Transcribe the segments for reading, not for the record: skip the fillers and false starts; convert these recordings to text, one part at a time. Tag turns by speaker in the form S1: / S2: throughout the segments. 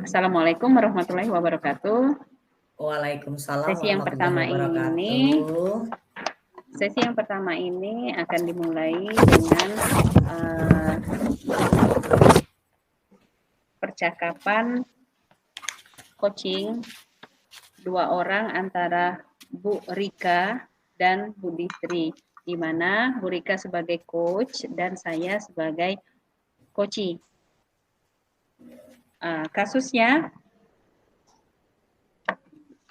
S1: Assalamualaikum warahmatullahi wabarakatuh.
S2: Waalaikumsalam
S1: Sesi yang pertama
S2: wabarakatuh.
S1: Sesi yang pertama ini akan dimulai dengan percakapan coaching dua orang antara Bu Rika dan Bu Distri, di mana Bu Rika sebagai coach dan saya sebagai coachee. Kasusnya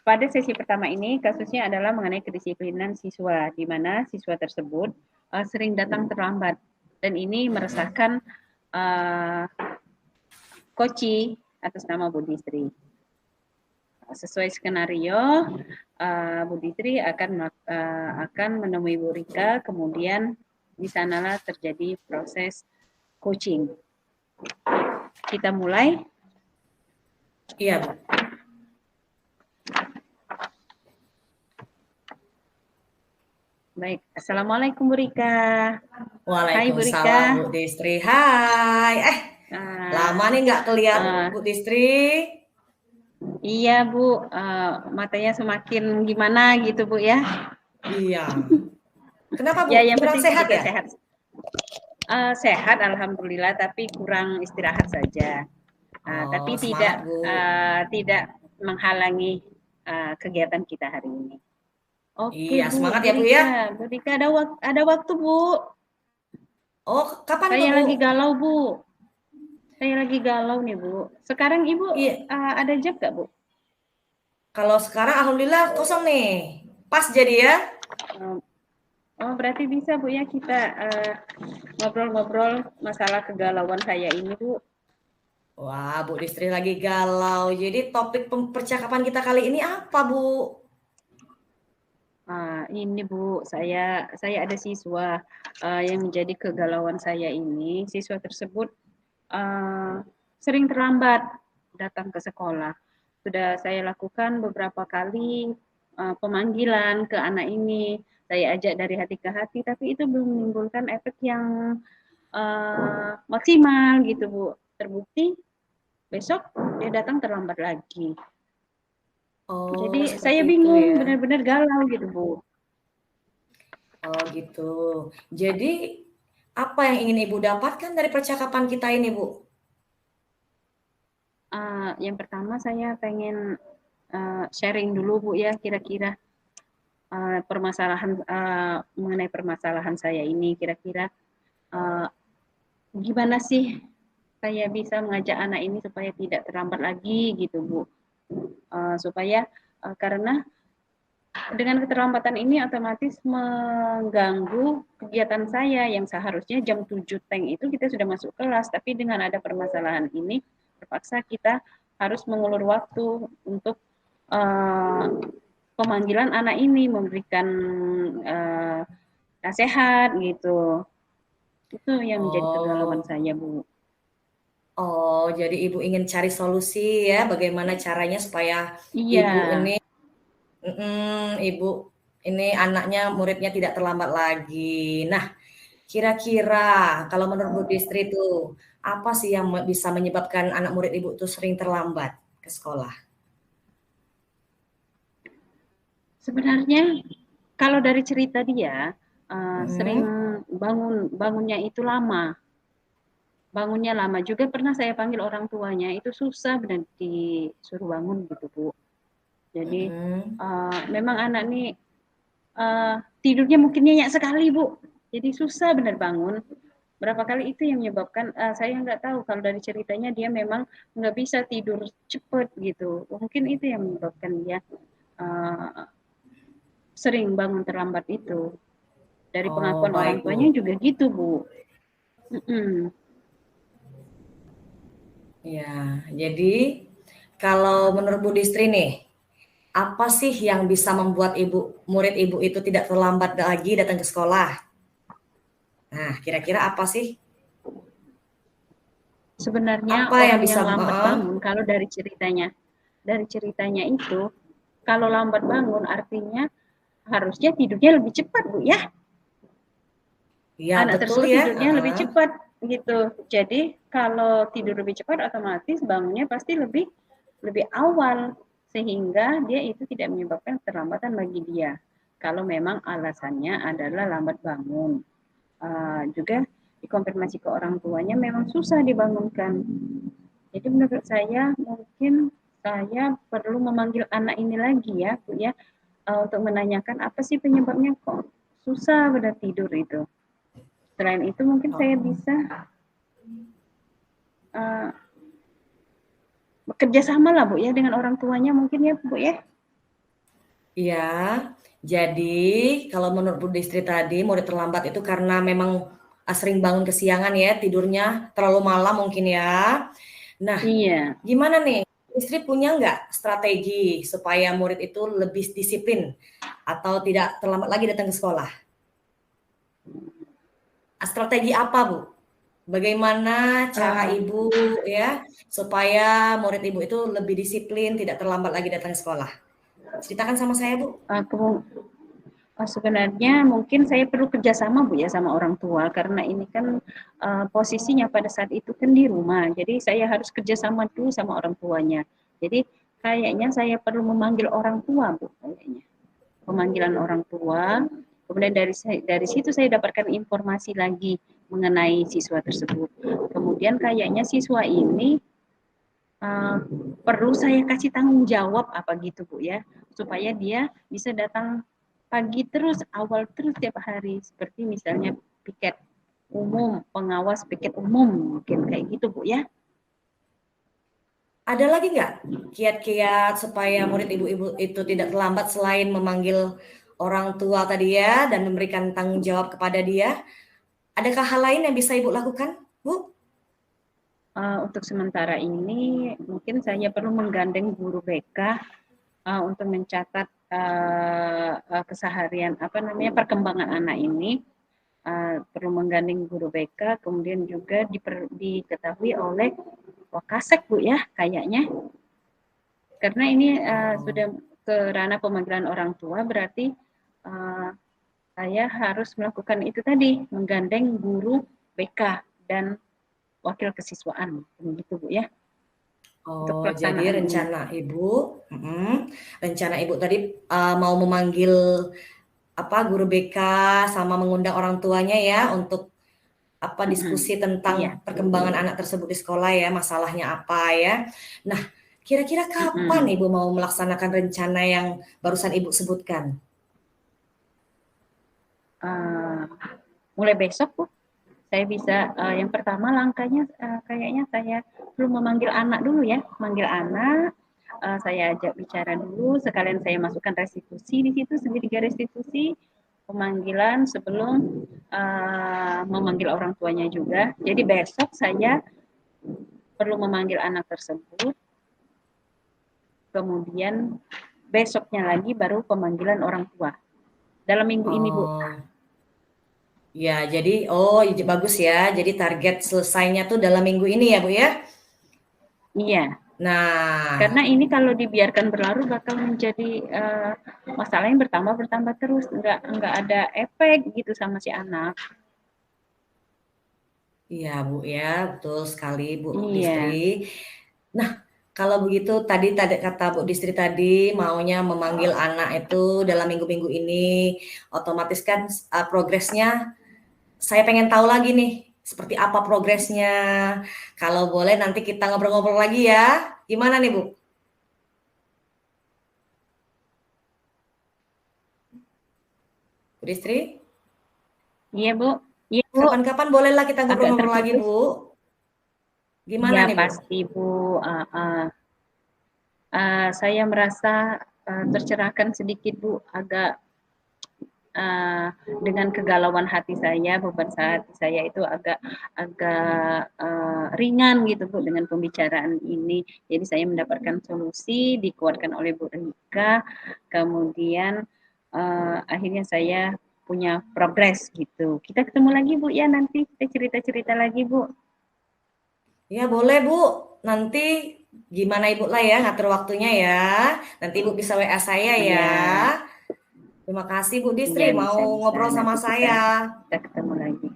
S1: pada sesi pertama ini kasusnya adalah mengenai kedisiplinan siswa, di mana siswa tersebut sering datang terlambat dan ini meresahkan coachee atas nama Bu Distri. Sesuai skenario, Bu Distri akan menemui Bu Rika, kemudian di sanalah terjadi proses coaching. Kita mulai.
S2: Iya, Bu.
S1: Baik, Assalamualaikum Bu Rika.
S2: Waalaikumsalam Bu Distri. Hai. Lama nih nggak kelihatan Bu Distri.
S1: Iya Bu, matanya semakin gimana gitu Bu ya?
S2: Iya. Kenapa Bu?
S1: Ya, yang
S2: kurang
S1: penting
S2: sehat ya?
S1: Sehat. Sehat alhamdulillah, tapi kurang istirahat saja. Tapi tidak menghalangi kegiatan kita hari ini. Oke,
S2: iya,
S1: Bu.
S2: Semangat ya Bu ya.
S1: Bu Rika ada waktu Bu.
S2: Oh, kapan
S1: Saya
S2: tuh Bu?
S1: lagi galau Bu. Saya lagi galau nih Bu. Sekarang Ibu ada jam nggak Bu?
S2: Kalau sekarang alhamdulillah kosong nih. Pas jadi ya.
S1: Oh, berarti bisa Bu ya kita ngobrol-ngobrol masalah kegalauan saya ini Bu.
S2: Wah, Bu Distri lagi galau. Jadi topik percakapan kita kali ini apa Bu?
S1: Ini Bu, saya ada siswa yang menjadi kegalauan saya ini. Siswa tersebut sering terlambat datang ke sekolah. Sudah saya lakukan beberapa kali pemanggilan ke anak ini. Saya ajak dari hati ke hati, tapi itu belum menimbulkan efek yang maksimal gitu Bu. Terbukti besok dia datang terlambat lagi. Jadi saya bingung, ya? Benar-benar galau gitu Bu.
S2: Oh gitu. Jadi apa yang ingin Ibu dapatkan dari percakapan kita ini Bu?
S1: Yang pertama saya pengen sharing dulu Bu ya, kira-kira permasalahan mengenai permasalahan saya ini, kira-kira gimana sih saya bisa mengajak anak ini supaya tidak terlambat lagi gitu Bu, supaya karena dengan keterlambatan ini otomatis mengganggu kegiatan saya yang seharusnya jam 7 teng itu kita sudah masuk kelas, tapi dengan ada permasalahan ini terpaksa kita harus mengulur waktu untuk pemanggilan anak ini, memberikan nasihat gitu. Itu yang menjadi kegalauan saya Bu.
S2: Oh, jadi Ibu ingin cari solusi ya, bagaimana caranya supaya Ibu ini anaknya, muridnya tidak terlambat lagi. Nah, kira-kira kalau menurut Bu Distri itu apa sih yang bisa menyebabkan anak murid Ibu itu sering terlambat ke sekolah?
S1: Sebenarnya kalau dari cerita dia sering bangunnya itu lama. Bangunnya lama juga pernah saya panggil orang tuanya itu susah benar disuruh bangun gitu Bu. Jadi memang anak nih tidurnya mungkin nyenyak sekali Bu. Jadi susah benar bangun. Berapa kali itu yang menyebabkan saya nggak tahu kalau dari ceritanya dia memang nggak bisa tidur cepet gitu. Mungkin itu yang menyebabkan dia sering bangun terlambat itu. Dari pengakuan orang tuanya juga gitu Bu.
S2: Ya, jadi kalau menurut Bu Distri nih, apa sih yang bisa membuat murid ibu itu tidak terlambat lagi datang ke sekolah? Nah, kira-kira apa sih?
S1: Sebenarnya
S2: Apa yang
S1: orang
S2: bisa
S1: yang lambat bangun, kalau dari ceritanya itu, kalau lambat bangun artinya harusnya tidurnya lebih cepat, Bu ya.
S2: ya
S1: Anak
S2: betul
S1: tersebut
S2: ya,
S1: tidurnya lebih cepat gitu. Jadi kalau tidur lebih cepat otomatis bangunnya pasti lebih lebih awal sehingga dia itu tidak menyebabkan keterlambatan bagi dia. Kalau memang alasannya adalah lambat bangun. Juga dikonfirmasi ke orang tuanya memang susah dibangunkan. Jadi menurut saya mungkin saya perlu memanggil anak ini lagi ya, Bu ya, untuk menanyakan apa sih penyebabnya kok susah pada tidur itu. Selain itu mungkin saya
S2: oh,
S1: bisa uh, bekerja sama lah Bu ya dengan orang tuanya mungkin ya Bu ya.
S2: iya. Jadi kalau menurut Bu Distri tadi murid terlambat itu karena memang sering bangun kesiangan ya, tidurnya terlalu malam mungkin ya. Nah,
S1: Iya.
S2: gimana nih? Istri punya nggak strategi supaya murid itu lebih disiplin atau tidak terlambat lagi datang ke sekolah? Strategi apa, Bu? Bagaimana cara
S1: Uh,
S2: ibu ya supaya murid ibu itu lebih disiplin, tidak terlambat lagi datang ke sekolah? Ceritakan sama saya, Bu.
S1: uh, sebenarnya mungkin saya perlu kerjasama Bu ya sama orang tua karena ini kan posisinya pada saat itu kan di rumah. Jadi saya harus kerjasama dulu sama orang tuanya. Jadi kayaknya saya perlu memanggil orang tua Bu kayaknya. Pemanggilan orang tua. Kemudian dari situ saya dapatkan informasi lagi mengenai siswa tersebut. Kemudian kayaknya siswa ini uh, perlu saya kasih tanggung jawab apa gitu Bu ya, supaya dia bisa datang pagi terus, awal terus tiap hari. Seperti misalnya piket umum, pengawas piket umum, mungkin kayak gitu Bu ya.
S2: Ada lagi nggak kiat-kiat supaya murid ibu-ibu itu tidak terlambat selain memanggil orang tua tadi ya dan memberikan tanggung jawab kepada dia? Adakah hal lain yang bisa ibu lakukan, Bu?
S1: Untuk sementara ini mungkin saya perlu menggandeng guru BK untuk mencatat keseharian apa namanya perkembangan anak ini. Perlu menggandeng guru BK, kemudian juga diketahui oleh Wakasek Bu ya kayaknya. Karena ini
S2: Oh,
S1: sudah ke ranah pemanggilan orang tua, berarti uh, saya harus melakukan itu tadi, menggandeng guru BK dan wakil kesiswaan, begitu Bu ya, untuk
S2: oh, jadi
S1: pelaksanaan ini.
S2: rencana ibu tadi mau memanggil apa guru BK sama mengundang orang tuanya ya untuk apa diskusi tentang
S1: Iya.
S2: perkembangan anak tersebut di sekolah ya, masalahnya apa ya. Nah, kira-kira kapan ibu mau melaksanakan rencana yang barusan ibu sebutkan?
S1: Uh, mulai besok Bu, saya bisa yang pertama langkahnya kayaknya saya belum memanggil anak dulu ya, manggil anak, saya ajak bicara dulu, sekalian saya masukkan restitusi di situ, segitiga restitusi, pemanggilan sebelum memanggil orang tuanya juga. Jadi besok saya perlu memanggil anak tersebut, kemudian besoknya lagi baru pemanggilan orang tua. Dalam minggu ini Bu.
S2: Oh, ya jadi bagus ya. Jadi target selesainya tuh dalam minggu ini ya, Bu ya.
S1: Iya.
S2: Nah,
S1: Karena ini kalau dibiarkan berlarut bakal menjadi masalah yang bertambah terus, nggak ada efek gitu sama si anak.
S2: iya Bu ya, betul sekali Bu Distri.
S1: Iya.
S2: Nah, kalau begitu tadi tadi kata Bu Distri tadi maunya memanggil anak itu dalam minggu-minggu ini, otomatis kan progresnya saya pengen tahu lagi nih, seperti apa progresnya. Kalau boleh nanti kita ngobrol-ngobrol lagi ya. Gimana nih Bu? Bu Distri?
S1: Iya Bu. Iya Bu.
S2: Kapan-kapan bolehlah kita
S1: Agak
S2: ngobrol-ngobrol lagi
S1: terputus.
S2: Bu. Gimana
S1: Iya
S2: nih Bu?
S1: pasti Bu. Saya merasa tercerahkan sedikit Bu. Agak dengan kegalauan hati saya, beban hati saya itu agak agak ringan gitu Bu dengan pembicaraan ini. Jadi saya mendapatkan solusi, dikuatkan oleh Bu Rika, kemudian akhirnya saya punya progres gitu. Kita ketemu lagi Bu ya, nanti kita cerita-cerita lagi Bu.
S2: Ya boleh Bu, nanti gimana Ibu lah ya ngatur waktunya ya. Nanti Ibu bisa WA saya ya.
S1: Iya,
S2: Terima kasih Bu
S1: iya
S2: Distri mau
S1: bisa.
S2: ngobrol sama
S1: Nanti kita
S2: saya.
S1: kita ketemu lagi.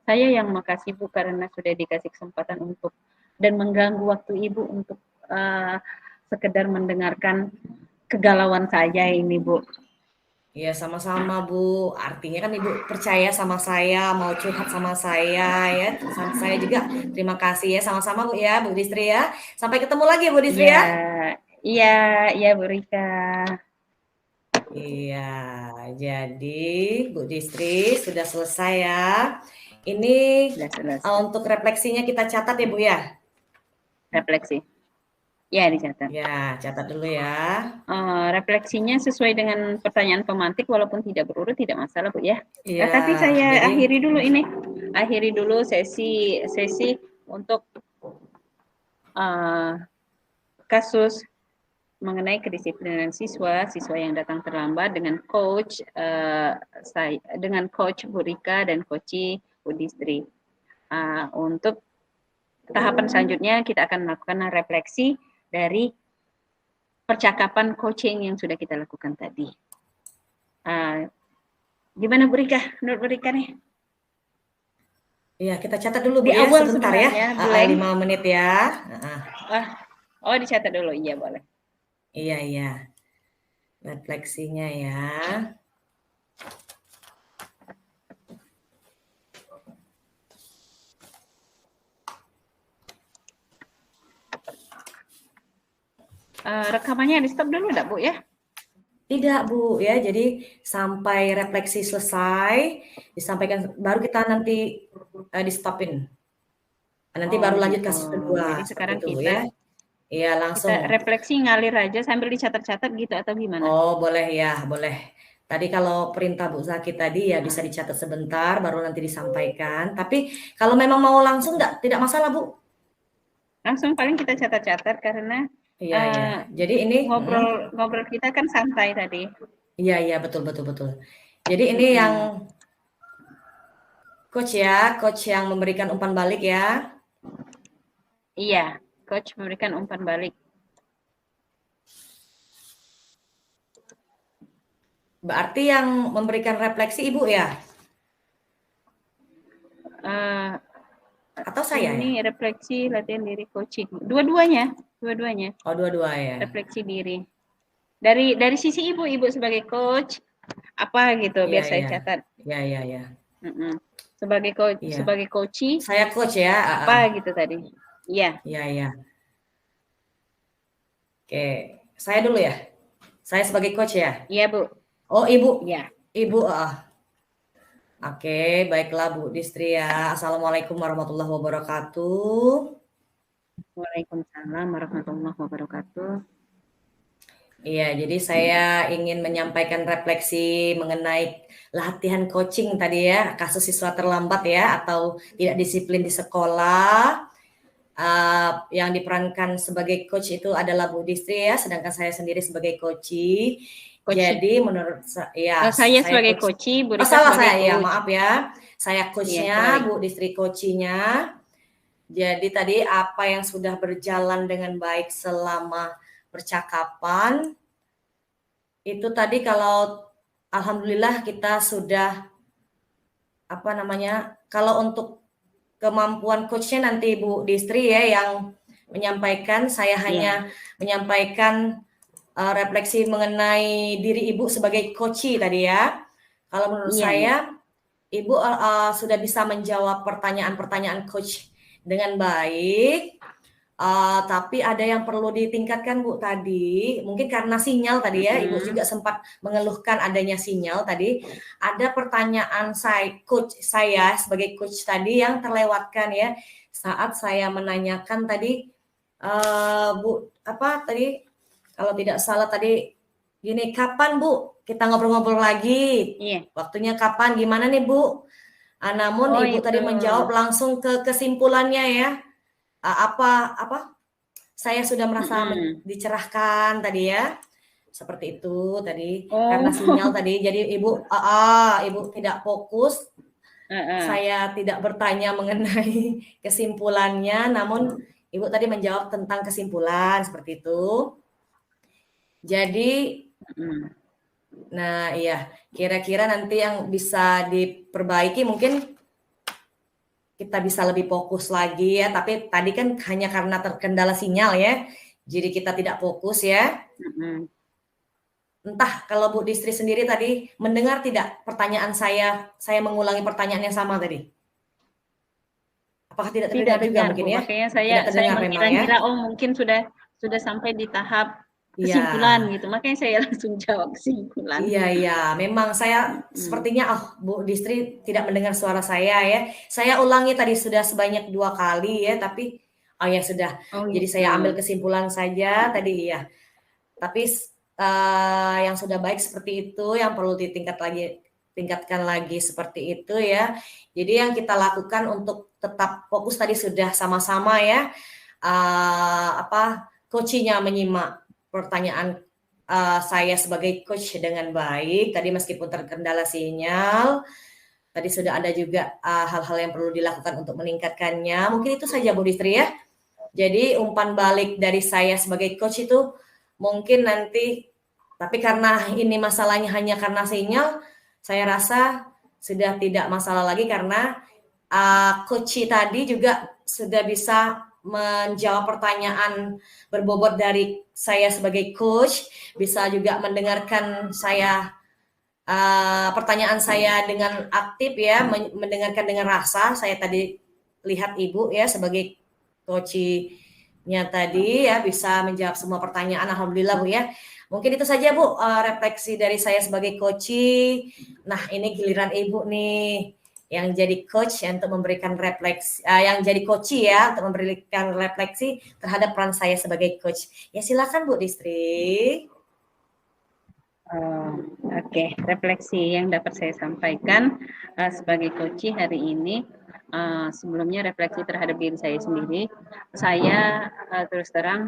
S1: Saya yang makasih Bu karena sudah dikasih kesempatan untuk dan mengganggu waktu Ibu untuk sekedar mendengarkan kegalauan saya ini Bu.
S2: Iya sama-sama Bu. Artinya kan Ibu percaya sama saya, mau curhat sama saya ya. Sama saya juga terima kasih ya sama-sama Bu ya, Bu Distri ya. Sampai ketemu lagi Bu Distri
S1: Iya,
S2: ya.
S1: iya, iya Bu Rika.
S2: Iya, jadi Bu Distri sudah selesai ya. Ini
S1: Sudah selesai.
S2: untuk refleksinya kita catat ya Bu ya.
S1: Refleksi. Ya, dicatat.
S2: Ya, catat dulu ya.
S1: Refleksinya sesuai dengan pertanyaan pemantik walaupun tidak berurut tidak masalah Bu ya.
S2: Iya,
S1: Tapi saya
S2: jadi
S1: akhiri dulu ini. Akhiri dulu sesi untuk kasus mengenai kedisiplinan siswa, siswa yang datang terlambat dengan dengan coach Bu Rika dan coach Bu Distri. Untuk tahapan selanjutnya kita akan melakukan refleksi dari percakapan coaching yang sudah kita lakukan tadi. Gimana Bu Rika? Menurut Bu Rika nih?
S2: Iya, kita catat dulu Bu
S1: Di
S2: ya,
S1: awal
S2: sebentar ya.
S1: sebenarnya blank.
S2: 5 menit ya.
S1: Oh, dicatat dulu. Iya, boleh.
S2: Iya, iya. Refleksinya ya.
S1: Rekamannya di stop dulu enggak Bu ya?
S2: Tidak Bu ya, jadi sampai refleksi selesai disampaikan baru kita nanti di stopin. Nanti baru lanjut
S1: Gitu.
S2: kasus kedua
S1: Jadi
S2: seperti
S1: sekarang
S2: itu Bu
S1: kita
S2: ya. Iya
S1: kita
S2: langsung.
S1: refleksi ngalir aja sambil dicatat-catat gitu atau gimana?
S2: Oh boleh ya, boleh. Tadi kalau perintah Bu Zaki tadi ya bisa dicatat sebentar, baru nanti disampaikan. Tapi kalau memang mau langsung tidak masalah Bu.
S1: Langsung paling kita catat-catat karena
S2: Iya iya. Jadi ini,
S1: ngobrol kita kan santai tadi.
S2: iya iya betul betul betul. Jadi ini yang coach ya, coach yang memberikan umpan balik ya.
S1: Iya, coach memberikan umpan balik.
S2: Berarti yang memberikan refleksi Ibu ya? Atau saya
S1: Ini
S2: ya?
S1: refleksi latihan diri coaching. Dua-duanya.
S2: Oh, dua-dua ya.
S1: Refleksi diri. Dari sisi ibu sebagai coach apa gitu
S2: Iya,
S1: biar saya
S2: iya.
S1: catat.
S2: Iya, iya, iya.
S1: Sebagai coach,
S2: Iya.
S1: sebagai coach
S2: Saya coach ya.
S1: Apa gitu tadi? Iya.
S2: Iya, iya. Oke, saya dulu ya. Saya sebagai coach ya.
S1: Iya Bu.
S2: Oh Ibu.
S1: Iya.
S2: Ibu. Oke, baiklah Bu Distri ya. Assalamualaikum warahmatullahi wabarakatuh.
S1: Waalaikumsalam warahmatullahi wabarakatuh.
S2: Iya, jadi saya ingin menyampaikan refleksi mengenai latihan coaching tadi ya, kasus siswa terlambat ya, atau tidak disiplin di sekolah. Yang diperankan sebagai coach itu adalah Bu Distri ya, sedangkan saya sendiri sebagai coachee. Jadi menurut
S1: saya sebagai coachee, Bu Rika
S2: salah
S1: sebagai
S2: saya
S1: coach.
S2: ya, maaf ya. Saya coachnya, Bu Distri coachee-nya. Jadi tadi apa yang sudah berjalan dengan baik selama percakapan itu tadi kalau alhamdulillah kita sudah kalau untuk kemampuan coachnya nanti Bu Distri ya yang menyampaikan, saya hanya menyampaikan refleksi mengenai diri Ibu sebagai coachee tadi ya. Kalau menurut saya Ibu sudah bisa menjawab pertanyaan-pertanyaan coach dengan baik. Tapi ada yang perlu ditingkatkan Bu tadi, mungkin karena sinyal tadi ya, Ibu juga sempat mengeluhkan adanya sinyal tadi. Ada pertanyaan coach saya sebagai coach tadi yang terlewatkan ya, saat saya menanyakan tadi, Bu, apa tadi, kalau tidak salah tadi, gini, kapan Bu kita ngobrol-ngobrol lagi.
S1: Iya.
S2: Waktunya kapan, gimana nih Bu? Namun
S1: Oh
S2: Ibu
S1: itu.
S2: tadi menjawab langsung ke kesimpulannya ya. Apa saya sudah merasa
S1: Mm-mm.
S2: dicerahkan tadi ya. Seperti itu tadi karena sinyal
S1: Oh.
S2: tadi. Jadi Ibu tidak fokus.
S1: Heeh.
S2: Saya tidak bertanya mengenai kesimpulannya, namun Ibu tadi menjawab tentang kesimpulan seperti itu. Jadi,
S1: Mm.
S2: nah iya, kira-kira nanti yang bisa diperbaiki mungkin kita bisa lebih fokus lagi ya. Tapi tadi kan hanya karena terkendala sinyal ya, jadi kita tidak fokus ya.
S1: Mm-mm.
S2: Entah kalau Bu Distri sendiri tadi mendengar tidak pertanyaan saya mengulangi pertanyaan yang sama tadi? Apakah tidak
S1: Tidak
S2: terdengar juga
S1: dengar
S2: mungkin
S1: Bu,
S2: ya?
S1: makanya
S2: Tidak
S1: saya
S2: terdengar memang ya?
S1: mengira-ngira oh mungkin sudah sampai di tahap
S2: Iya.
S1: kesimpulan gitu, makanya saya langsung jawab kesimpulan.
S2: Iya, memang saya
S1: Mm.
S2: sepertinya, Bu Distri tidak mendengar suara saya ya. Saya ulangi tadi sudah sebanyak 2 kali ya, tapi oh ya sudah.
S1: Oh
S2: Jadi
S1: gitu.
S2: saya ambil kesimpulan saja tadi ya. Tapi yang sudah baik seperti itu, yang perlu tingkatkan lagi seperti itu ya. Jadi yang kita lakukan untuk tetap fokus tadi sudah sama-sama ya. Coaching-nya menyimak pertanyaan saya sebagai coach dengan baik. Tadi meskipun terkendala sinyal, tadi sudah ada juga hal-hal yang perlu dilakukan untuk meningkatkannya. Mungkin itu saja Bu Distri ya. Jadi umpan balik dari saya sebagai coach itu mungkin nanti, tapi karena ini masalahnya hanya karena sinyal, saya rasa sudah tidak masalah lagi karena coach tadi juga sudah bisa menjawab pertanyaan berbobot dari saya sebagai coach, bisa juga mendengarkan saya pertanyaan saya dengan aktif ya, mendengarkan dengan rasa. Saya tadi lihat Ibu ya sebagai coachnya tadi ya bisa menjawab semua pertanyaan. Alhamdulillah Bu ya. Mungkin itu saja Bu refleksi dari saya sebagai coach. Nah ini giliran Ibu nih yang jadi coach untuk memberikan refleksi, yang jadi coach ya untuk memberikan refleksi terhadap peran saya sebagai coach. Ya silakan Bu Distri.
S1: Oke, refleksi yang dapat saya sampaikan sebagai coach hari ini, sebelumnya refleksi terhadap diri saya sendiri. Saya terus terang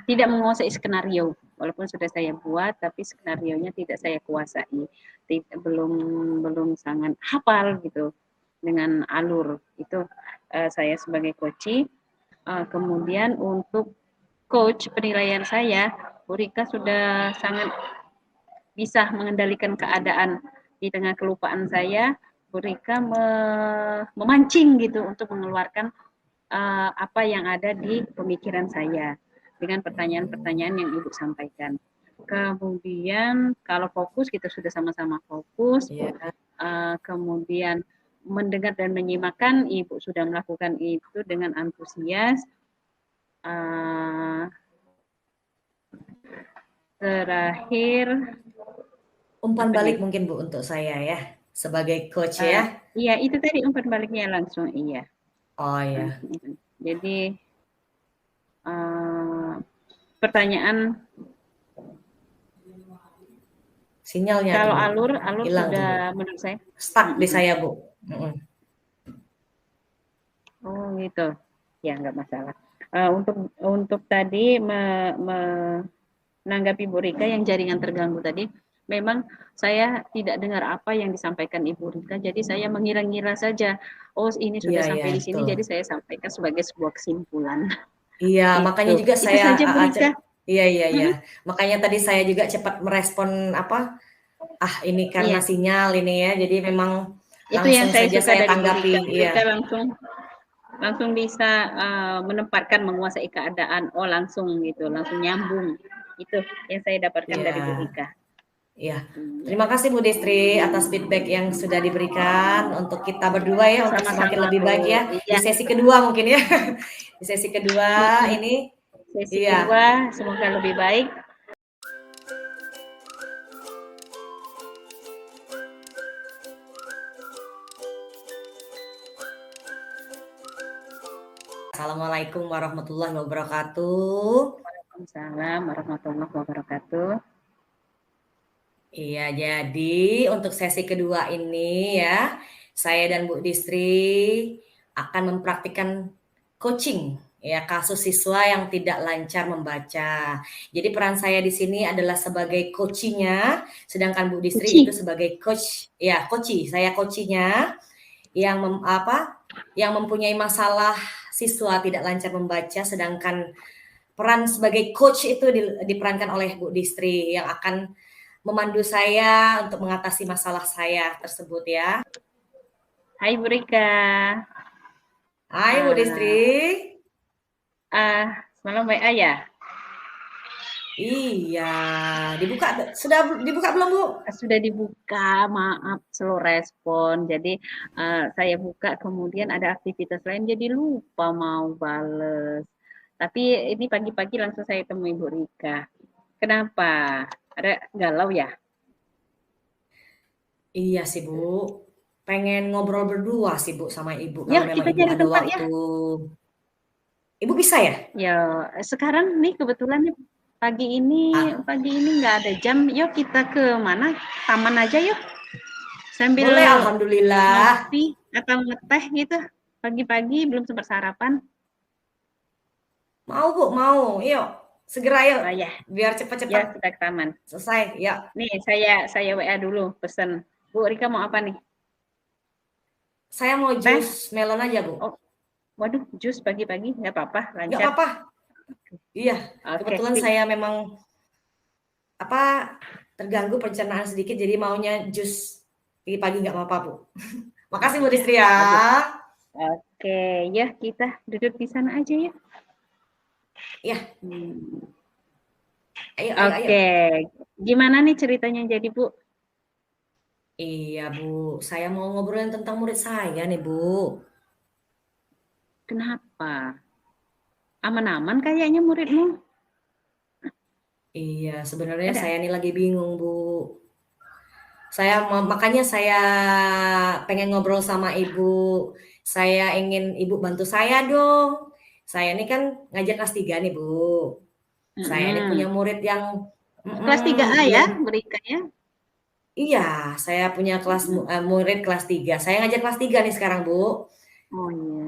S1: tidak menguasai skenario, walaupun sudah saya buat, tapi skenarionya tidak saya kuasai, belum sangat hafal gitu dengan alur itu. Saya sebagai coach, kemudian untuk coach penilaian saya, Bu Rika sudah sangat bisa mengendalikan keadaan di tengah kelupaan saya. Bu Rika memancing gitu untuk mengeluarkan apa yang ada di pemikiran saya dengan pertanyaan-pertanyaan yang Ibu sampaikan. Kemudian kalau fokus kita sudah sama-sama fokus.
S2: Yeah.
S1: Kemudian mendengar dan menyimakkan, Ibu sudah melakukan itu dengan antusias. Terakhir
S2: umpan balik mungkin Bu untuk saya ya sebagai coach ya.
S1: Iya itu tadi umpan baliknya langsung iya.
S2: Oh ya.
S1: Jadi pertanyaan
S2: sinyalnya
S1: kalau
S2: tuh
S1: alur
S2: hilang
S1: sudah
S2: tuh,
S1: menurut saya
S2: stuck di saya Bu.
S1: Oh gitu ya nggak masalah. Untuk tadi menanggapi Bu Rika yang jaringan terganggu tadi, memang saya tidak dengar apa yang disampaikan Ibu Rika, jadi saya mengira-ngira saja. Oh ini sudah sampai di sini, jadi saya sampaikan sebagai sebuah kesimpulan.
S2: Iya,
S1: Gitu.
S2: makanya juga
S1: Itu
S2: saya
S1: saja Bu Rika.
S2: Iya. Makanya tadi saya juga cepat merespon ini karena sinyal ini ya. Jadi memang
S1: itu yang saya
S2: saja
S1: suka
S2: saya
S1: dari
S2: tanggapi.
S1: Bu Rika langsung bisa menempatkan menguasai keadaan. Oh langsung gitu, langsung nyambung. Itu yang saya dapatkan dari Bu Rika.
S2: Iya. Terima kasih Bu Destri atas feedback yang sudah diberikan untuk kita berdua ya untuk semakin lebih baik ya. Di sesi kedua mungkin ya. Di sesi kedua ini
S1: sesi kedua semoga lebih baik.
S2: Assalamualaikum warahmatullahi wabarakatuh.
S1: Waalaikumsalam warahmatullahi wabarakatuh.
S2: Iya, jadi untuk sesi kedua ini ya, saya dan Bu Distri akan mempraktikkan coaching ya kasus siswa yang tidak lancar membaca. Jadi peran saya di sini adalah sebagai coaching-nya, sedangkan Bu Distri itu
S1: Kucing.
S2: sebagai coach, ya coaching. Saya coaching-nya yang yang mempunyai masalah siswa tidak lancar membaca, sedangkan peran sebagai coach itu diperankan oleh Bu Distri yang akan memandu saya untuk mengatasi masalah saya tersebut ya.
S1: Hai Bu Rika.
S2: Hai Bu Distri.
S1: Uh, Semalam WA ya?
S2: Iya, sudah dibuka belum Bu?
S1: Sudah dibuka, maaf slow respon. Jadi saya buka kemudian ada aktivitas lain jadi lupa mau bales. Tapi ini pagi-pagi langsung saya temui Bu Rika. Kenapa? Ada galau ya?
S2: Iya sih Bu, pengen ngobrol berdua sih Bu sama Ibu
S1: Ya,
S2: kalau memang
S1: kita
S2: Ibu
S1: cari
S2: ada
S1: tempat ya.
S2: waktu. Ibu bisa ya?
S1: Ya, sekarang nih kebetulan nih
S2: Ah,
S1: pagi ini nggak ada jam. Yuk kita ke mana? Taman aja yuk. Sambil
S2: boleh Alhamdulillah.
S1: ngopi atau ngeteh gitu. Pagi-pagi belum sempat sarapan.
S2: Mau Bu, mau. Yuk, segera yuk.
S1: Oh ya,
S2: Biar
S1: ya
S2: cepat-cepat
S1: kita ke taman.
S2: selesai. Ya,
S1: Nih saya WA dulu pesen. Bu Rika mau apa nih?
S2: saya mau
S1: Teh?
S2: jus melon aja Bu.
S1: Oh, waduh, jus pagi-pagi nggak apa-apa,
S2: Nggak
S1: lancar.
S2: apa-apa. Iya,
S1: Oke,
S2: kebetulan
S1: sip.
S2: saya memang terganggu pencernaan sedikit jadi maunya jus pagi-pagi nggak apa-apa Bu. Makasih Bu
S1: Ya,
S2: Distri ya.
S1: bagus. Oke, ya kita duduk di sana aja ya.
S2: Ya,
S1: Hmm.
S2: ayo ayo ayo.
S1: Oke, gimana nih ceritanya jadi Bu?
S2: Iya Bu, saya mau ngobrolin tentang murid saya nih Bu.
S1: Kenapa? Aman-aman kayaknya muridmu?
S2: Iya, sebenarnya
S1: Ada?
S2: saya nih lagi bingung Bu. Makanya saya pengen ngobrol sama Ibu. Saya ingin Ibu bantu saya dong. Saya ini kan ngajar kelas 3 nih Bu. Saya ini punya
S1: Mm-mm.
S2: murid yang
S1: Kelas 3A ya,
S2: belum.
S1: berikan ya.
S2: Iya, saya punya
S1: Mm-mm.
S2: murid kelas 3. Saya ngajar kelas 3 nih sekarang, Bu.
S1: Oh iya.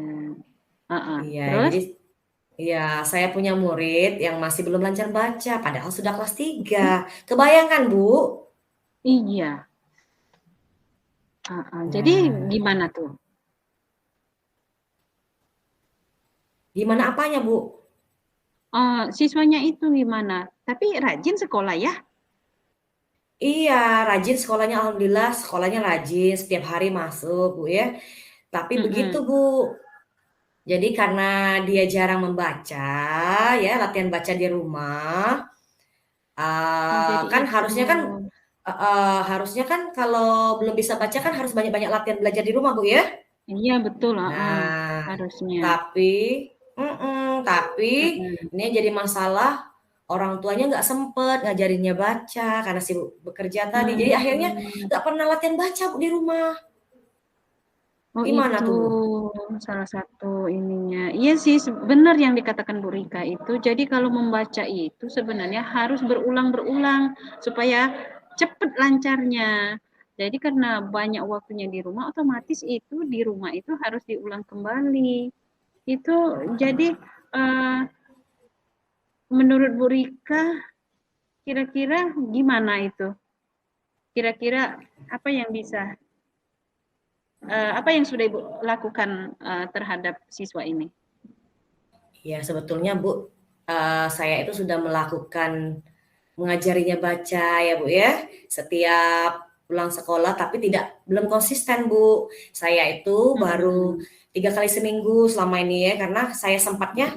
S2: Iya,
S1: Terus?
S2: jadi iya, saya punya murid yang masih belum lancar baca, padahal sudah kelas 3. Kebayangkan, Bu?
S1: Iya. Jadi
S2: Nah,
S1: gimana tuh?
S2: gimana apanya, Bu?
S1: Siswanya itu gimana? Tapi rajin sekolah ya?
S2: Iya, rajin sekolahnya, alhamdulillah sekolahnya rajin, setiap hari masuk, Bu ya. Tapi begitu,
S1: Mm-mm.
S2: Bu. Jadi karena dia jarang membaca, ya latihan baca di rumah,
S1: Oh, jadi
S2: kan
S1: itu.
S2: harusnya kan kalau belum bisa baca kan harus banyak-banyak latihan belajar di rumah, Bu, ya.
S1: Iya betul.
S2: Nah,
S1: Harusnya.
S2: tapi tapi
S1: Mm-mm.
S2: ini yang jadi masalah orang tuanya nggak sempet ngajarinnya baca karena sibuk bekerja tadi. Jadi akhirnya
S1: Hmm.
S2: nggak pernah latihan baca, Bu, di rumah.
S1: Oh
S2: Gimana
S1: itu
S2: tuh, Bu?
S1: salah satu ininya. Iya sih, benar yang dikatakan Bu Rika itu. Jadi kalau membaca itu sebenarnya harus berulang-berulang supaya cepat lancarnya. Jadi karena banyak waktunya di rumah, otomatis itu di rumah itu harus diulang kembali. Itu jadi eh, menurut Bu Rika, kira-kira gimana itu? Kira-kira apa yang bisa apa yang sudah Ibu lakukan terhadap siswa ini?
S2: Ya sebetulnya, Bu, saya itu sudah melakukan mengajarinya baca ya, Bu, ya. Setiap pulang sekolah tapi belum konsisten, Bu. Saya itu baru
S1: Hmm.
S2: 3 kali seminggu selama ini ya, karena saya sempatnya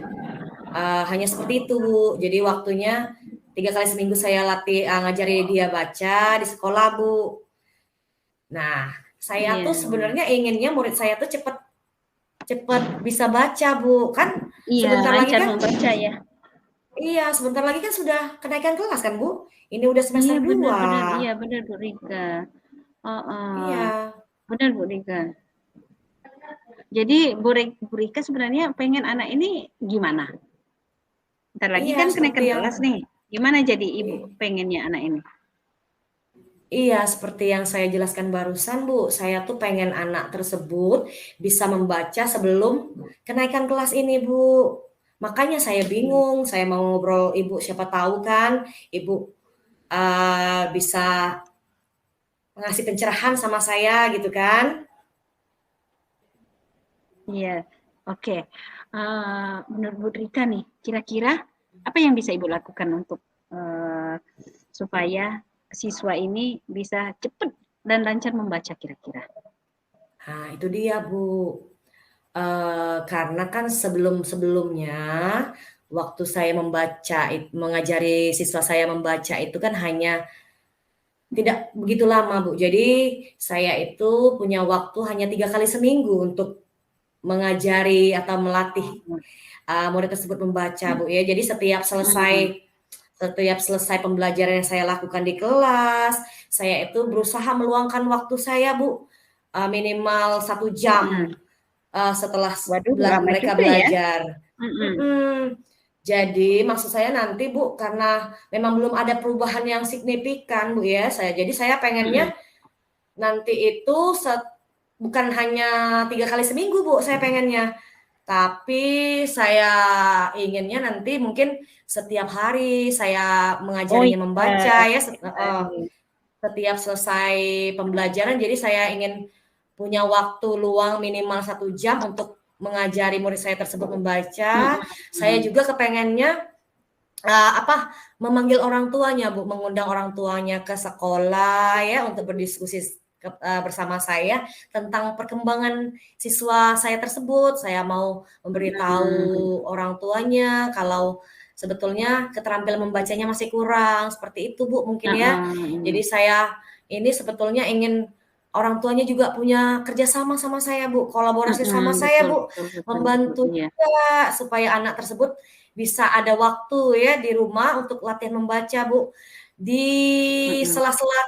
S2: hanya seperti itu, Bu. Jadi waktunya 3 kali seminggu saya ngajari dia baca di sekolah, Bu. Nah, saya tuh
S1: Iya,
S2: sebenarnya inginnya murid saya tuh cepet cepet bisa baca, Bu. Kan
S1: iya
S2: sebentar lagi
S1: lancar
S2: kan
S1: membaca ya.
S2: iya, sebentar lagi kan sudah kenaikan kelas kan, Bu? Ini udah
S1: Iya
S2: semester 2.
S1: benar-benar, iya benar Bu Rika. Oh,
S2: Iya,
S1: benar Bu Rika. Jadi Bu Rika sebenarnya pengen anak ini gimana? Ntar lagi
S2: iya
S1: kan
S2: seperti
S1: kenaikan
S2: yang
S1: kelas nih. Gimana jadi ibu pengennya anak ini?
S2: Iya, seperti yang saya jelaskan barusan, Bu. Saya tuh pengen anak tersebut bisa membaca sebelum kenaikan kelas ini, Bu. Makanya saya
S1: Hmm.
S2: bingung, saya mau ngobrol Ibu, siapa tahu kan Ibu bisa ngasih pencerahan sama saya gitu kan.
S1: Iya, oke. Menurut Bu Rika nih, kira-kira apa yang bisa Ibu lakukan untuk supaya siswa ini bisa cepat dan lancar membaca kira-kira?
S2: Nah, itu dia, Bu. Karena kan sebelum-sebelumnya waktu saya mengajari siswa saya membaca itu kan hanya tidak begitu lama, Bu. Jadi saya itu punya waktu hanya 3 kali seminggu untuk mengajari atau melatih, murid tersebut membaca, Bu, ya. Jadi
S1: Hmm.
S2: setiap selesai pembelajaran yang saya lakukan di kelas, saya itu berusaha meluangkan waktu saya, Bu, minimal 1 jam,
S1: Hmm.
S2: setelah
S1: Waduh, lama
S2: mereka
S1: juga ya.
S2: belajar.
S1: Hmm.
S2: Mhm. Jadi maksud saya nanti, Bu, karena memang belum ada perubahan yang signifikan, Bu, ya, jadi saya
S1: Hmm.
S2: pengennya nanti itu bukan hanya 3 kali seminggu, Bu, saya pengennya. Tapi saya inginnya nanti mungkin setiap hari saya
S1: Oh
S2: mengajarinya
S1: iya,
S2: membaca ya,
S1: setiap hari.
S2: setiap selesai pembelajaran. Jadi saya ingin punya waktu luang minimal 1 jam untuk mengajari murid saya tersebut membaca. Saya
S1: Hmm.
S2: juga kepengennya memanggil orang tuanya, Bu, mengundang orang tuanya ke sekolah ya untuk berdiskusi bersama saya tentang perkembangan siswa saya tersebut. Saya mau
S1: Hmm.
S2: memberitahu orang tuanya kalau sebetulnya keterampilan membacanya masih kurang, seperti itu, Bu, mungkin ya. Jadi
S1: Hmm.
S2: saya ini sebetulnya ingin orang tuanya juga punya kerjasama sama saya, Bu, kolaborasi sama saya,
S1: Betul,
S2: Bu,
S1: betul, betul, betul.
S2: membantu
S1: Iya.
S2: juga supaya anak tersebut bisa ada waktu ya di rumah untuk latihan membaca, Bu. Di
S1: Hmm.
S2: sela-sela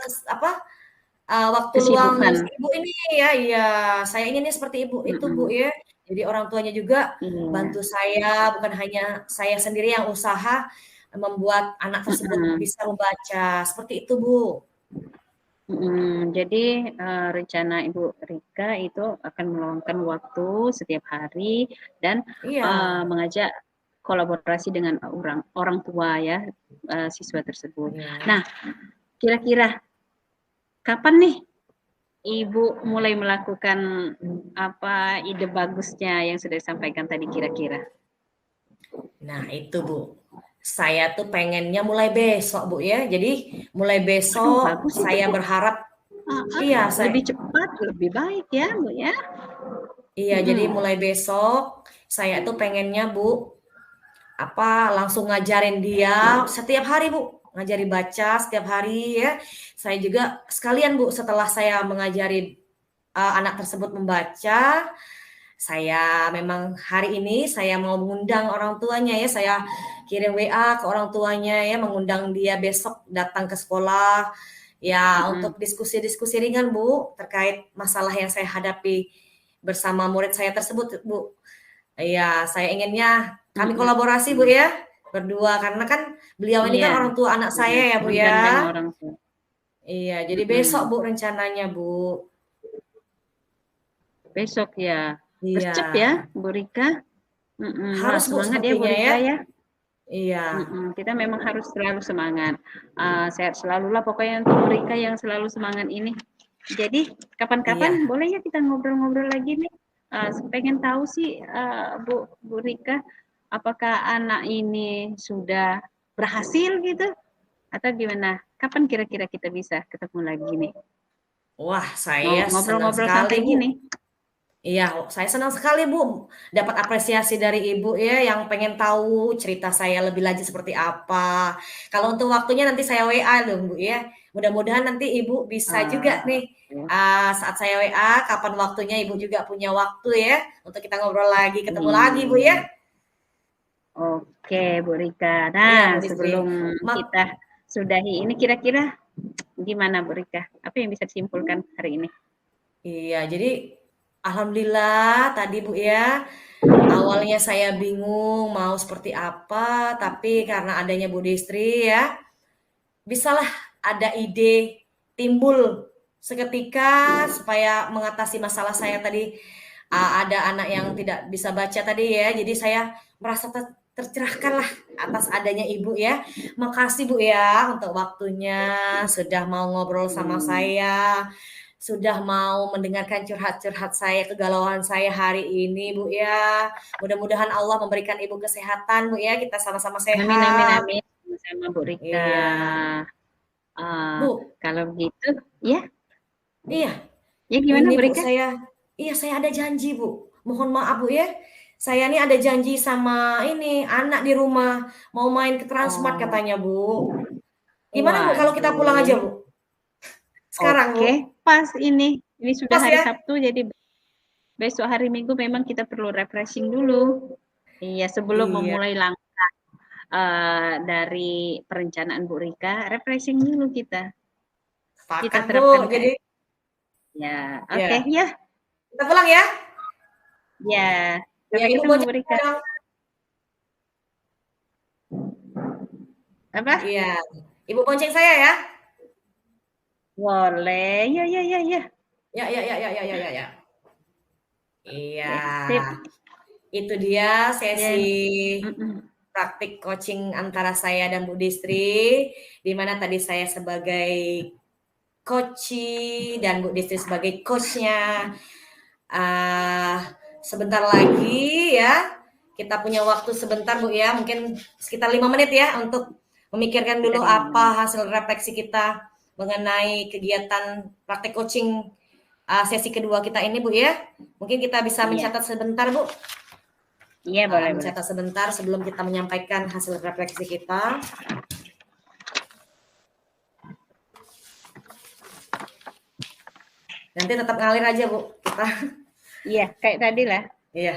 S2: waktu luang
S1: Kesibukan.
S2: Ibu ini ya, iya, saya inginnya seperti Ibu itu, Bu,
S1: Hmm.
S2: ya. Jadi orang tuanya juga
S1: Iya.
S2: bantu saya, bukan hanya saya sendiri yang usaha membuat anak tersebut
S1: Hmm.
S2: bisa membaca, seperti itu, Bu.
S1: Jadi, rencana Ibu Rika itu akan meluangkan waktu setiap hari dan,
S2: Iya,
S1: mengajak kolaborasi dengan orang orang tua ya, siswa tersebut.
S2: iya.
S1: Nah, kira-kira kapan nih Ibu mulai melakukan, ide bagusnya yang sudah disampaikan tadi kira-kira?
S2: Nah, itu, Bu. Saya tuh pengennya mulai besok, Bu, ya. Jadi mulai
S1: Aduh,
S2: besok
S1: bagus itu,
S2: saya
S1: Bu.
S2: berharap
S1: Heeh,
S2: iya,
S1: lebih cepat, lebih baik ya, Bu, ya.
S2: jadi
S1: Mhm.
S2: mulai besok saya tuh pengennya, Bu, langsung ngajarin dia setiap hari, Bu, ngajari baca setiap hari ya. Saya juga sekalian, Bu, setelah saya mengajari anak tersebut membaca, saya memang hari ini saya mau mengundang orang tuanya ya, saya kirim WA ke orang tuanya ya, mengundang dia besok datang ke sekolah ya
S1: Mhm.
S2: untuk diskusi-diskusi ringan, Bu, terkait masalah yang saya hadapi bersama murid saya tersebut, Bu. Iya, saya inginnya kami
S1: Mhm.
S2: kolaborasi, Bu,
S1: Mhm.
S2: ya, berdua karena kan beliau ini kan
S1: Iya,
S2: orang tua anak
S1: iya,
S2: saya ya, Bu,
S1: menggandeng
S2: ya.
S1: orang tua.
S2: Iya, jadi besok,
S1: Mhm.
S2: Bu, rencananya, Bu.
S1: Besok ya.
S2: Iya,
S1: Gercep ya, Bu Rika. Mhm. Wah,
S2: harus, Bu,
S1: semangat ya Bu
S2: sepertinya ya.
S1: Rika ya.
S2: Iya,
S1: Kita memang harus selalu semangat. Sehat selalulah pokoknya untuk Bu Rika yang selalu semangat ini. Jadi kapan-kapan
S2: iya.
S1: boleh ya kita ngobrol-ngobrol lagi nih. Pengen tahu sih Bu Rika, apakah anak ini sudah berhasil gitu atau gimana? Kapan kira-kira kita bisa ketemu lagi nih?
S2: Wah, saya senang
S1: Ngobrol-ngobrol
S2: sekali,
S1: santai
S2: Bu.
S1: gini.
S2: Iya, saya senang sekali, Bu, dapat apresiasi dari Ibu ya, yang pengen tahu cerita saya lebih lanjut seperti apa. Kalau untuk waktunya nanti saya WA dong, Bu, ya. Mudah-mudahan nanti Ibu bisa juga nih,
S1: Oke.
S2: saat saya WA, kapan waktunya Ibu juga punya waktu ya, untuk kita ngobrol lagi, ketemu lagi, Bu, ya.
S1: Iya. Oke, Bu Rika.
S2: Iya,
S1: Nah,
S2: Bu Distri.
S1: sebelum
S2: Mak
S1: kita sudahi ini kira-kira gimana Bu Rika? Apa yang bisa disimpulkan hari ini?
S2: iya, jadi alhamdulillah tadi, Bu, ya, awalnya saya bingung mau seperti apa, tapi karena adanya Bu Distri ya, bisalah ada ide timbul seketika supaya mengatasi masalah saya tadi, ada anak yang tidak bisa baca tadi ya, jadi saya merasa tercerahkan lah atas adanya Ibu ya. Makasih Bu ya untuk waktunya, sudah mau ngobrol sama saya, sudah mau mendengarkan curhat-curhat saya, kegalauan saya hari ini Bu ya. Mudah-mudahan Allah memberikan Ibu kesehatan Bu ya, kita sama-sama
S1: Amin, amin,
S2: sehat.
S1: amin. Sama Bu Rika.
S2: Iya.
S1: Uh,
S2: Bu,
S1: kalau begitu, ya,
S2: iya.
S1: ya gimana
S2: Ini
S1: Bu
S2: Bu,
S1: Rika?
S2: saya ada janji Bu. Mohon maaf Bu ya. Saya nih ada janji sama ini anak di rumah mau main ke Transmart
S1: Oh,
S2: katanya Bu. Gimana Bu kalau kita pulang aja
S1: waduh.
S2: Bu? Sekarang Bu?
S1: Oke, pas ini. Ini sudah
S2: Pas
S1: hari
S2: ya?
S1: Sabtu, jadi besok hari Minggu memang kita perlu refreshing dulu. Iya, sebelum
S2: Iya,
S1: memulai langkah dari perencanaan Bu Rika, refreshing dulu kita. Kita
S2: sepakat
S1: terapkan
S2: Bu.
S1: ke
S2: Jadi
S1: ya. Oke,
S2: ya,
S1: ya.
S2: kita pulang ya.
S1: Ya.
S2: Iya,
S1: Sampai
S2: Ibu
S1: ketemu Bu
S2: bonceng
S1: Rika.
S2: saya dong.
S1: Apa?
S2: Iya. Ibu bonceng saya ya.
S1: Boleh. Ya, ya, ya, ya.
S2: Ya, ya, ya, ya, ya, ya, ya, ya. Iya.
S1: Oke, sip.
S2: Itu dia
S1: Ya.
S2: sesi
S1: Mm-mm.
S2: praktik coaching antara saya dan Bu Distri, di mana tadi saya sebagai coachee dan Bu Distri sebagai coachnya. Sebentar lagi ya, kita punya waktu sebentar Bu ya, mungkin sekitar 5 menit ya untuk memikirkan dulu
S1: Kita 5 menit.
S2: apa hasil refleksi kita mengenai kegiatan praktik coaching sesi kedua kita ini Bu ya. Mungkin kita bisa
S1: Iya.
S2: mencatat sebentar Bu.
S1: Iya, boleh, boleh.
S2: Mencatat sebentar sebelum kita menyampaikan hasil refleksi kita. Nanti tetap ngalir aja Bu kita.
S1: Iya, kayak tadi lah.
S2: Iya.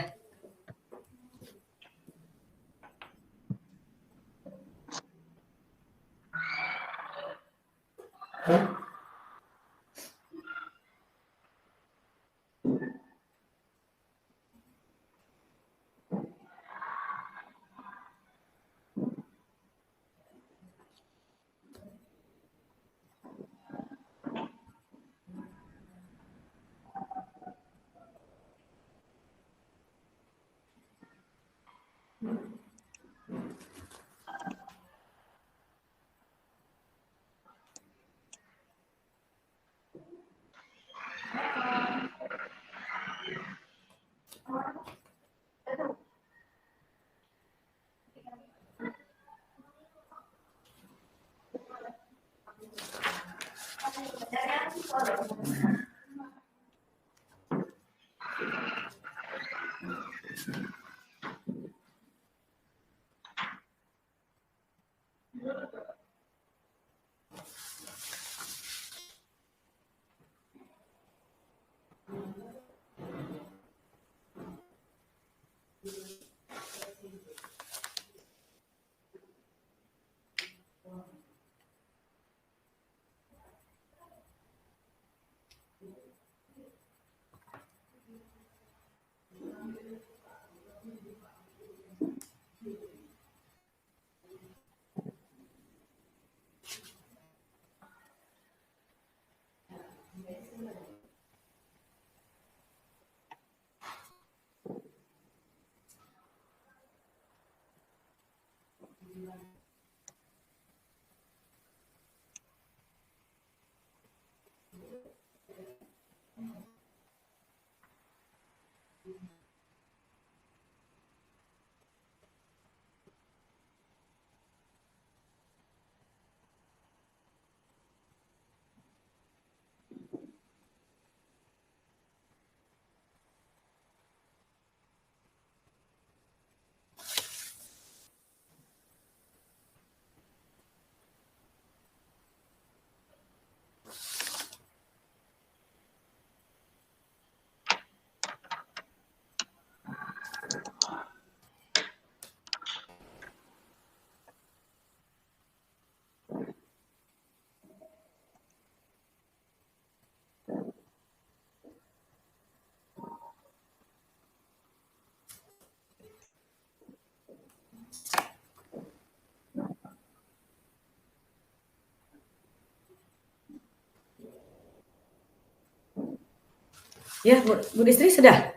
S2: Ya, Bu Distri sudah?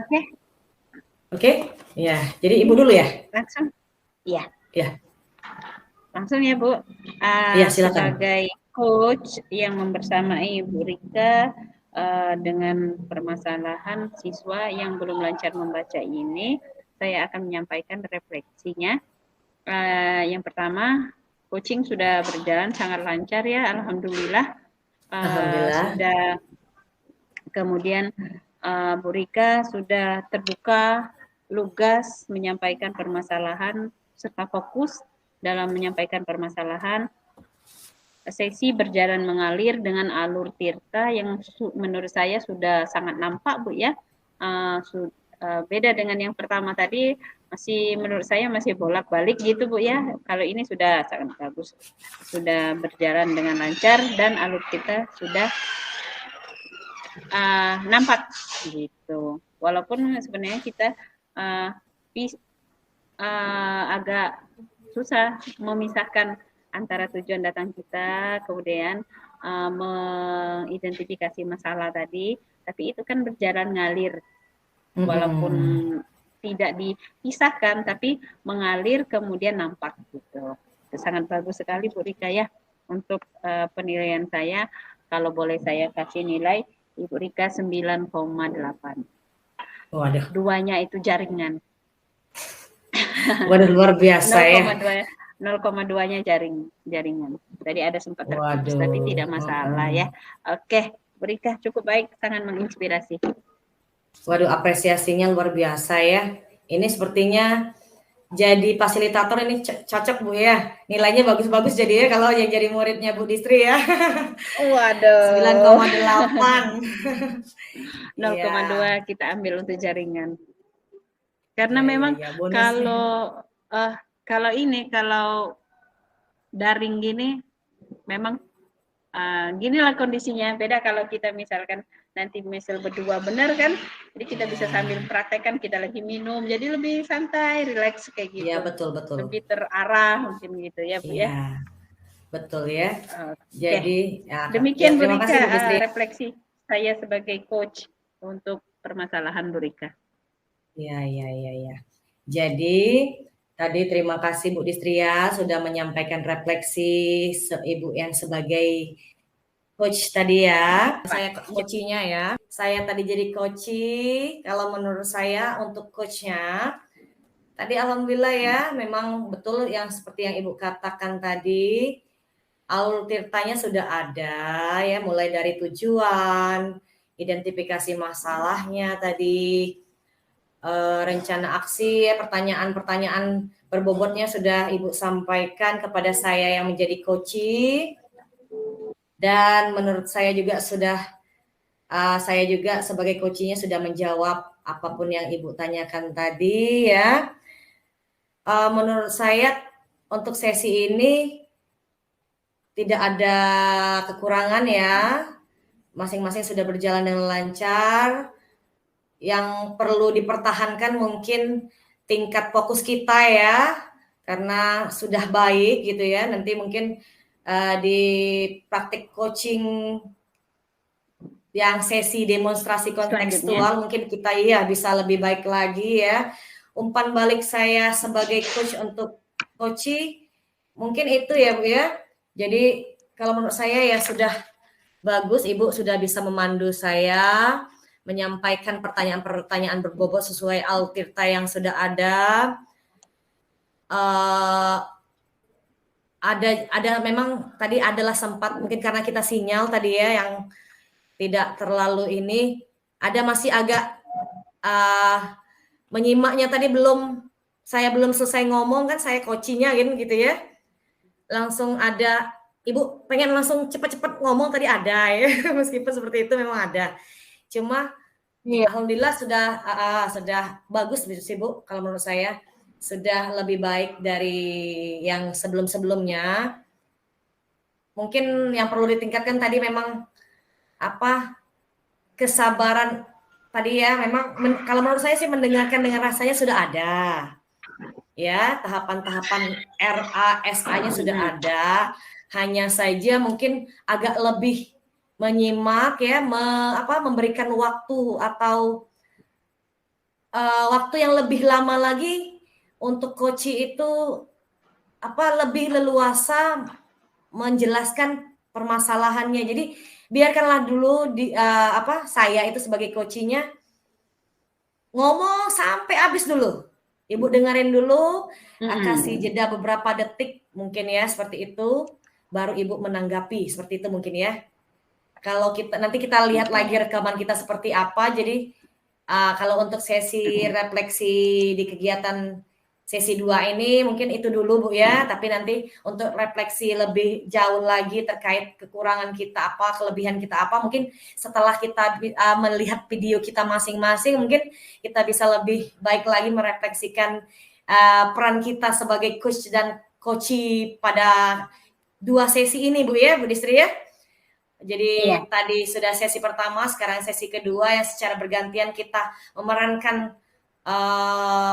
S1: Oke.
S2: Oke? Ya, jadi Ibu dulu ya?
S1: Langsung? Iya.
S2: Ya.
S1: Langsung ya Bu.
S2: Iya, silakan.
S1: Sebagai coach yang membersamai Bu Rika dengan permasalahan siswa yang belum lancar membaca ini, saya akan menyampaikan refleksinya. Yang pertama, coaching sudah berjalan sangat lancar ya, alhamdulillah.
S2: Alhamdulillah.
S1: Sudah kemudian Bu Rika sudah terbuka, lugas menyampaikan permasalahan serta fokus dalam menyampaikan permasalahan. Sesi berjalan mengalir dengan alur Tirta yang menurut saya sudah sangat nampak Bu ya. Beda dengan yang pertama tadi, masih menurut saya masih bolak-balik gitu Bu ya. Kalau ini sudah sangat bagus, sudah berjalan dengan lancar dan alur kita sudah nampak gitu. Walaupun sebenarnya kita agak susah memisahkan antara tujuan datang kita, kemudian mengidentifikasi masalah tadi, tapi itu kan berjalan ngalir, walaupun tidak dipisahkan, tapi mengalir kemudian nampak gitu. Itu sangat bagus sekali Bu Rika ya. Untuk penilaian saya, kalau boleh saya kasih nilai, Ibu Rika 9,8.
S2: Waduh.
S1: Duanya itu jaringan.
S2: Waduh, luar biasa ya.
S1: 0,2-nya jaringan. Tadi ada sempat terputus, tapi tidak masalah ya. Oke, Bu Rika cukup baik, sangat menginspirasi.
S2: Waduh, apresiasinya luar biasa ya. Ini sepertinya jadi fasilitator ini cocok Bu ya. Nilainya bagus-bagus jadi ya kalau yang jadi muridnya Bu Distri ya.
S1: Waduh.
S2: 9,8.
S1: 0,2 kita ambil untuk jaringan. Karena memang kalau daring gini memang ginilah kondisinya. Beda kalau kita misalkan nanti misal berdua benar kan, jadi kita bisa sambil praktekkan, kita lagi minum, jadi lebih santai, relax kayak gitu.
S2: Iya, betul.
S1: Lebih terarah mungkin gitu ya Bu ya.
S2: Betul ya.
S1: Jadi demikian Bu Rika refleksi saya sebagai coach untuk permasalahan Bu Rika.
S2: Iya. Jadi tadi terima kasih Bu Distria sudah menyampaikan refleksi Ibu yang sebagai coach tadi ya. Saya coachnya ya. Saya tadi jadi coaching. Kalau menurut saya untuk coachnya, tadi alhamdulillah ya, memang betul yang seperti yang Ibu katakan tadi. Alur tirtanya sudah ada ya, mulai dari tujuan, identifikasi masalahnya tadi, rencana aksi, pertanyaan-pertanyaan berbobotnya sudah Ibu sampaikan kepada saya yang menjadi coaching. Dan menurut saya juga saya juga sebagai coachingnya sudah menjawab apapun yang Ibu tanyakan tadi ya. Menurut saya untuk sesi ini tidak ada kekurangan ya. Masing-masing sudah berjalan dengan lancar. Yang perlu dipertahankan mungkin tingkat fokus kita ya, karena sudah baik gitu ya. Nanti mungkin di praktik coaching yang sesi demonstrasi kontekstual mungkin kita bisa lebih baik lagi ya. Umpan balik saya sebagai coach untuk coaching mungkin itu ya Bu ya. Jadi kalau menurut saya ya sudah bagus, Ibu sudah bisa memandu saya menyampaikan pertanyaan-pertanyaan berbobot sesuai alur tirta yang sudah ada. Ada memang tadi adalah sempat mungkin karena kita sinyal tadi ya yang tidak terlalu ini, ada masih agak menyimaknya tadi saya belum selesai ngomong kan, saya coachingnya gitu ya, langsung ada Ibu pengen langsung cepat-cepat ngomong tadi ada ya meskipun seperti itu memang ada, cuma alhamdulillah sudah bagus sih Bu, kalau menurut saya sudah lebih baik dari yang sebelum-sebelumnya. Mungkin yang perlu ditingkatkan tadi memang kesabaran tadi ya, memang kalau menurut saya sih mendengarkan dengan rasanya sudah ada. Ya, tahapan-tahapan RA, SA-nya sudah ada. Hanya saja mungkin agak lebih menyimak ya, memberikan waktu atau waktu yang lebih lama lagi untuk coaching itu lebih leluasa menjelaskan permasalahannya. Jadi biarkanlah dulu saya itu sebagai coaching-nya ngomong sampai habis dulu. Ibu dengerin dulu, kasih jeda beberapa detik mungkin ya seperti itu, baru Ibu menanggapi seperti itu mungkin ya. Kalau nanti kita lihat lagi rekaman kita seperti apa. Jadi kalau untuk sesi refleksi di kegiatan sesi 2 ini mungkin itu dulu Bu ya, tapi nanti untuk refleksi lebih jauh lagi terkait kekurangan kita apa, kelebihan kita apa, mungkin setelah kita melihat video kita masing-masing, mungkin kita bisa lebih baik lagi merefleksikan peran kita sebagai coach dan coachee pada 2 sesi ini Bu ya, Bu Distri ya. Jadi tadi sudah sesi pertama, sekarang sesi kedua yang secara bergantian kita memerankan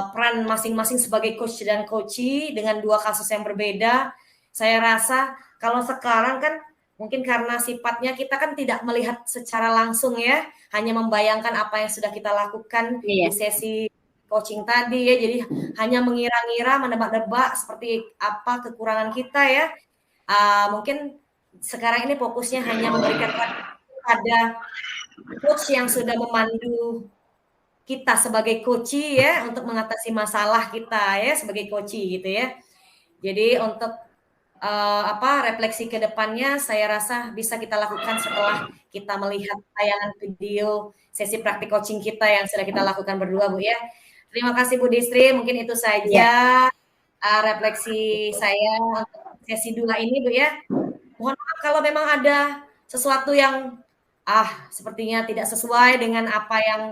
S2: peran masing-masing sebagai coach dan coachee dengan 2 kasus yang berbeda. Saya rasa kalau sekarang kan mungkin karena sifatnya kita kan tidak melihat secara langsung ya, hanya membayangkan apa yang sudah kita lakukan di sesi coaching tadi ya, jadi hanya mengira-ngira, menebak-nebak seperti apa kekurangan kita ya. Mungkin sekarang ini fokusnya hanya memberikan pada coach yang sudah memandu kita sebagai coachee ya untuk mengatasi masalah kita ya sebagai coachee gitu ya. Jadi untuk refleksi ke depannya saya rasa bisa kita lakukan setelah kita melihat tayangan video sesi praktik coaching kita yang sudah kita lakukan berdua Bu ya. Terima kasih Bu Distri, mungkin itu saja refleksi saya untuk sesi 2 ini Bu ya. Mohon maaf kalau memang ada sesuatu yang sepertinya tidak sesuai dengan apa yang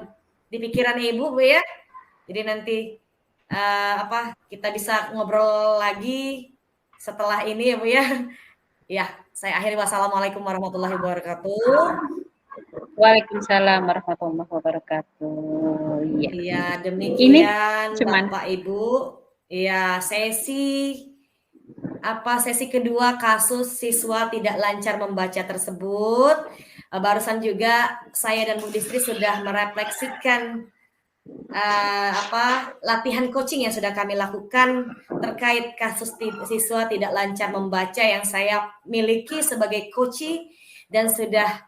S2: di pikiran Ibu Bu ya. Jadi nanti kita bisa ngobrol lagi setelah ini ya Bu ya. Ya, saya akhiri wassalamualaikum warahmatullahi wabarakatuh.
S1: Waalaikumsalam warahmatullahi wabarakatuh.
S2: Iya, demikian Bapak Ibu. Iya, sesi kedua kasus siswa tidak lancar membaca tersebut. Barusan juga saya dan Bu Distri sudah merefleksikan latihan coaching yang sudah kami lakukan terkait kasus siswa tidak lancar membaca yang saya miliki sebagai coaching dan sudah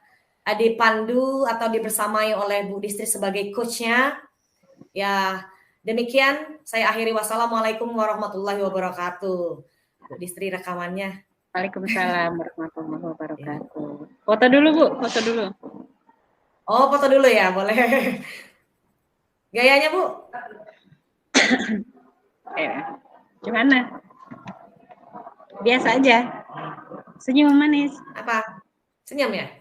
S2: dipandu atau dibersamai oleh Bu Distri sebagai coachnya. Ya, demikian saya akhiri wassalamualaikum warahmatullahi wabarakatuh. Bu Distri rekamannya.
S1: Waalaikumsalam warahmatullahi wabarakatuh. Foto dulu Bu, foto dulu.
S2: Oh, foto dulu ya, boleh. Gayanya Bu?
S1: Ya, gimana? Biasa aja. Senyum manis.
S2: Apa? Senyum ya?